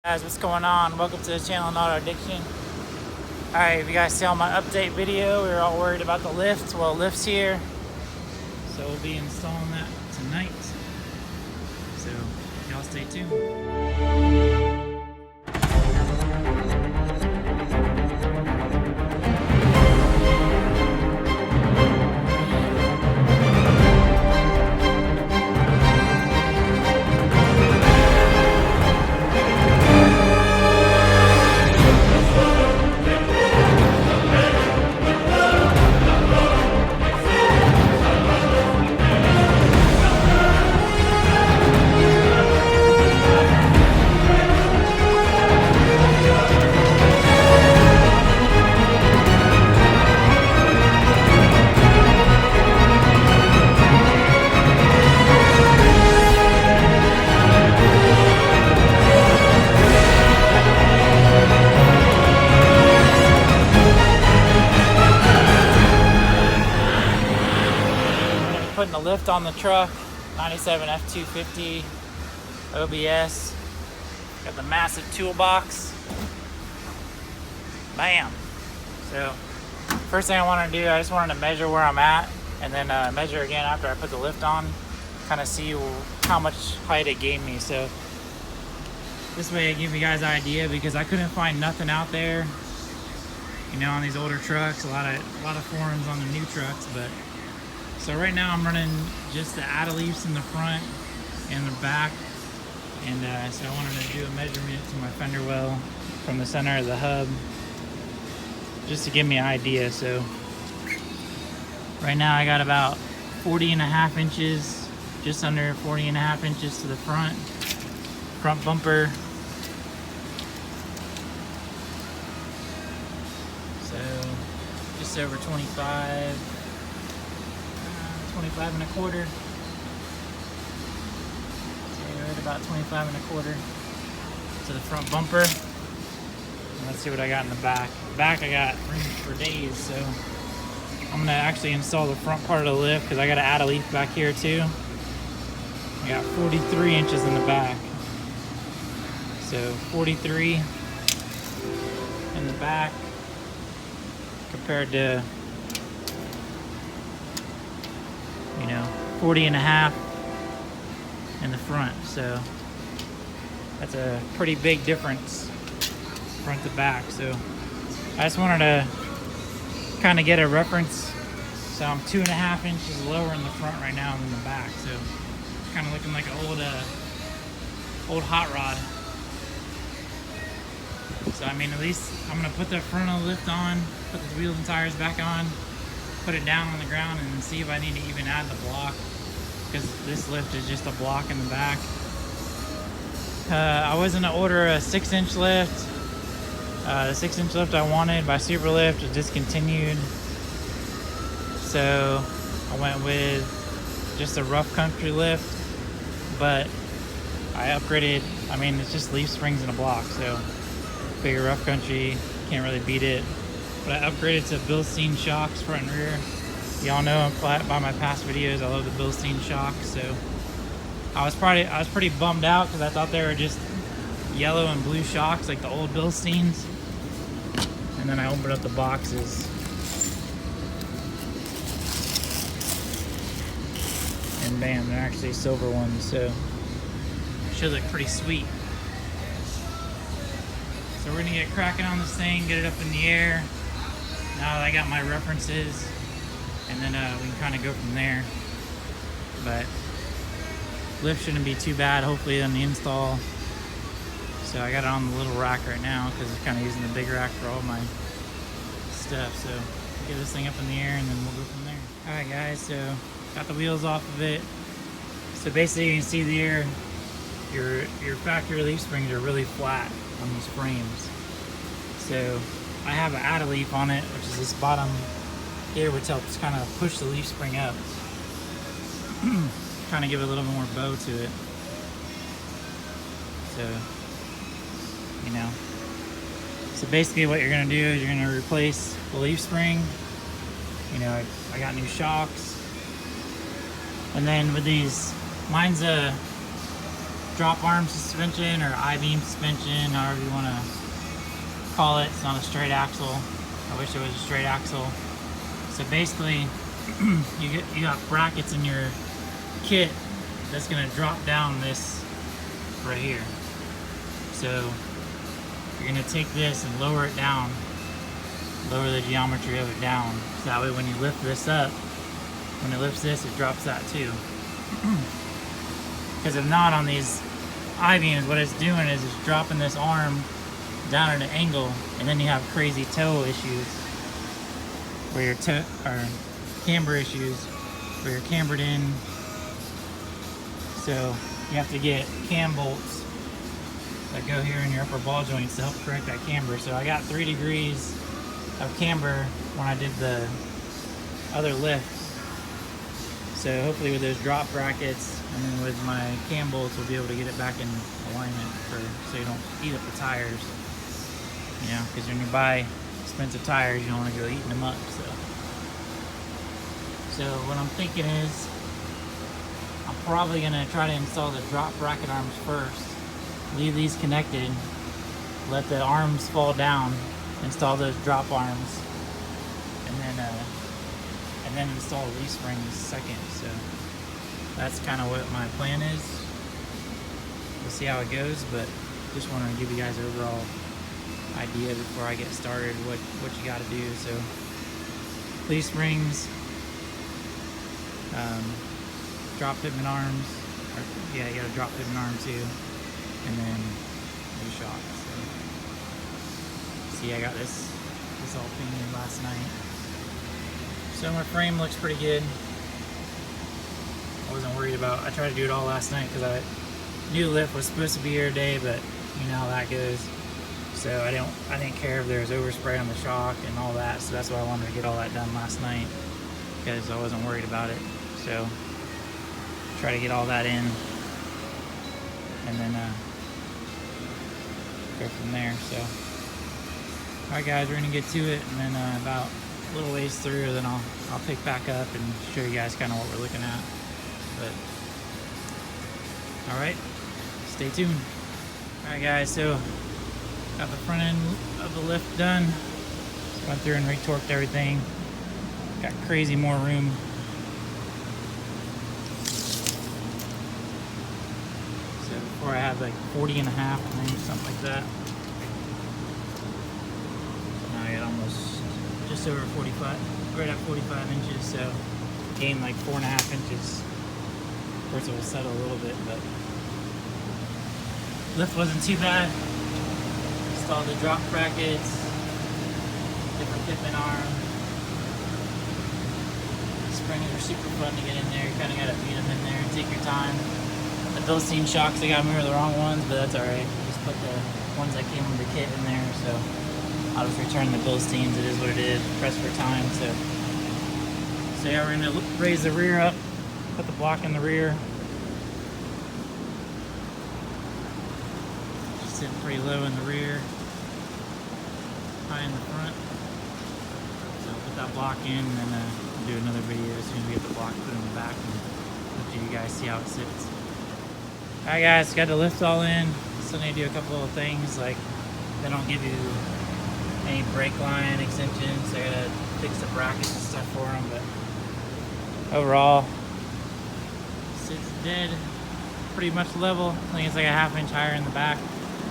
Guys, what's going on? Welcome to the channel, Not Addiction. Alright, if you guys saw my update video, we were all worried about the lift. Well, lift's here, so we'll be installing that tonight. So, y'all stay tuned. Putting the lift on the truck, 97 F-250 OBS. Got the massive toolbox. Bam! So, first thing I wanted to do, I just wanted to measure where I'm at, and then measure again after I put the lift on, kind of see how much height it gave me. So, this way it gives you guys an idea, because I couldn't find nothing out there, you know, on these older trucks. A lot of forums on the new trucks, but. So right now I'm running just the add-a-leafs in the front and the back, and so I wanted to do a measurement to my fender well from the center of the hub, just to give me an idea. So right now I got about 40.5 inches, just under 40.5 inches to the front bumper. So just over 25 and a quarter. So right about 25 and a quarter to the front bumper. And let's see what I got in the back. The back I got room for days, so I'm gonna actually install the front part of the lift, because I gotta add a leaf back here too. I got 43 inches in the back. So 43 in the back compared to 40.5 in the front. So that's a pretty big difference front to back. So I just wanted to kind of get a reference. So I'm 2.5 inches lower in the front right now than the back. So kind of looking like an old hot rod. So I mean, at least I'm gonna put the front of the lift on, put the wheels and tires back on, put it down on the ground, and see if I need to even add the block, because this lift is just a block in the back. I was gonna order a 6-inch lift. The 6-inch lift I wanted by Superlift was discontinued, so I went with just a rough country lift, but I upgraded. I mean, it's just leaf springs in a block, so bigger rough country, can't really beat it. But I upgraded to Bilstein shocks front and rear. Y'all know by my past videos I love the Bilstein shocks. So I was pretty bummed out, because I thought they were just yellow and blue shocks like the old Bilsteins. And then I opened up the boxes, and bam, they're actually silver ones. So should look pretty sweet. So we're gonna get cracking on this thing, get it up in the air. Now that I got my references, and then we can kind of go from there. But lift shouldn't be too bad, hopefully, on the install. So I got it on the little rack right now, because it's kind of using the big rack for all my stuff. So get this thing up in the air, and then we'll go from there. All right, guys. So got the wheels off of it. So basically, you can see there, your factory leaf springs are really flat on these frames. So I have an add-a-leaf on it, which is this bottom here, which helps kind of push the leaf spring up, kind of give it a little bit more bow to it. So, you know, so basically what you're going to do is you're going to replace the leaf spring. You know, I got new shocks, and then with these, mine's a drop arm suspension or I-beam suspension, however you want to call it. It's not a straight axle. I wish it was a straight axle. So basically, you got brackets in your kit that's going to drop down this right here. So you're going to take this and lower it down, lower the geometry of it down, so that way when you lift this up, when it lifts this, it drops that too. Because if not, on these I-beams, what it's doing is it's dropping this arm down at an angle, and then you have crazy toe issues where your toe, or camber issues where you're cambered in. So you have to get cam bolts that go here in your upper ball joints to help correct that camber. So I got 3 degrees of camber when I did the other lift. So hopefully with those drop brackets and then with my cam bolts, we'll be able to get it back in alignment so you don't eat up the tires. You know, because when you buy expensive tires, you don't want to go eating them up. So what I'm thinking is, I'm probably going to try to install the drop bracket arms first. Leave these connected, let the arms fall down, install those drop arms, and then install leaf springs second. So that's kind of what my plan is. We'll see how it goes, but just want to give you guys an overall idea before I get started what you got to do. So leaf springs, drop fitment arms, or, yeah, you got a drop fitment arm too, and then new shocks. So, see, I got this all painted last night. So my frame looks pretty good. I wasn't worried about, I tried to do it all last night because I knew the lift was supposed to be here today, but you know how that goes. So I didn't care if there was overspray on the shock and all that, so that's why I wanted to get all that done last night, because I wasn't worried about it. So try to get all that in and then go from there. So alright guys, we're gonna get to it, and then about a little ways through, then I'll pick back up and show you guys kind of what we're looking at. But alright, stay tuned. Alright guys, so got the front end of the lift done. Went through and retorqued everything. Got crazy more room. So before I had like 40 and a half, I think, something like that. Now I got almost just over 45, right at 45 inches. So gained like 4.5 inches. Of course it will settle a little bit, but lift wasn't too bad. Installed the drop brackets, different fitment arm. Springs are super fun to get in there. You kind of got to beat them in there and take your time. The Philistine shocks, I got them here the wrong ones, but that's alright. Just put the ones that came with the kit in there, so I'll just return the Philistines. It is what it is. Press for time. So yeah, we're going to raise the rear up, put the block in the rear. Just sitting pretty low in the rear, high in the front. So put that block in, and then do another video as soon as we get the block put in the back, and let you guys see how it sits. Alright guys, got the lift all in. Still need to do a couple of things, like they don't give you any brake line extensions, so I gotta fix the brackets and stuff for them, but overall sits dead, pretty much level. I think it's like a 1/2 inch higher in the back,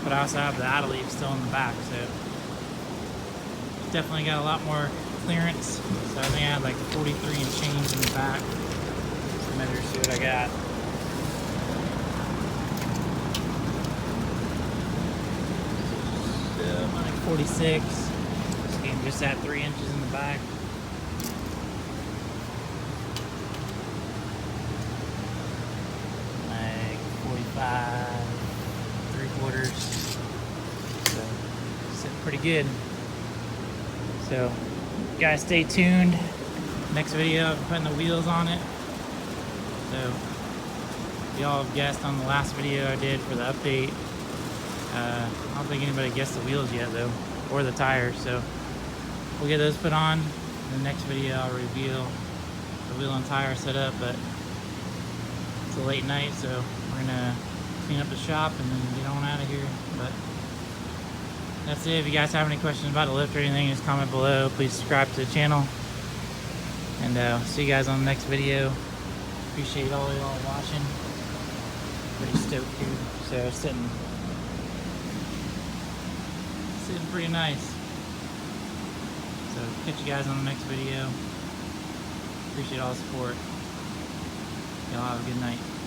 but I also have the idle leaf still in the back, so definitely got a lot more clearance. So I think I had like 43 and change in the back. Let's measure, see what I got. So I'm like 46. This game just at 3 inches in the back. Like 45, 3/4. So sitting pretty good. So guys, stay tuned. Next video, I'm putting the wheels on it. So y'all have guessed on the last video I did for the update. I don't think anybody guessed the wheels yet though, or the tires. So we'll get those put on. In the next video, I'll reveal the wheel and tire setup. But it's a late night, so we're gonna clean up the shop, and then get on out of here. But that's it. If you guys have any questions about the lift or anything, just comment below. Please subscribe to the channel. And see you guys on the next video. Appreciate all y'all watching. Pretty stoked here. So sitting pretty nice. So catch you guys on the next video. Appreciate all the support. Y'all have a good night.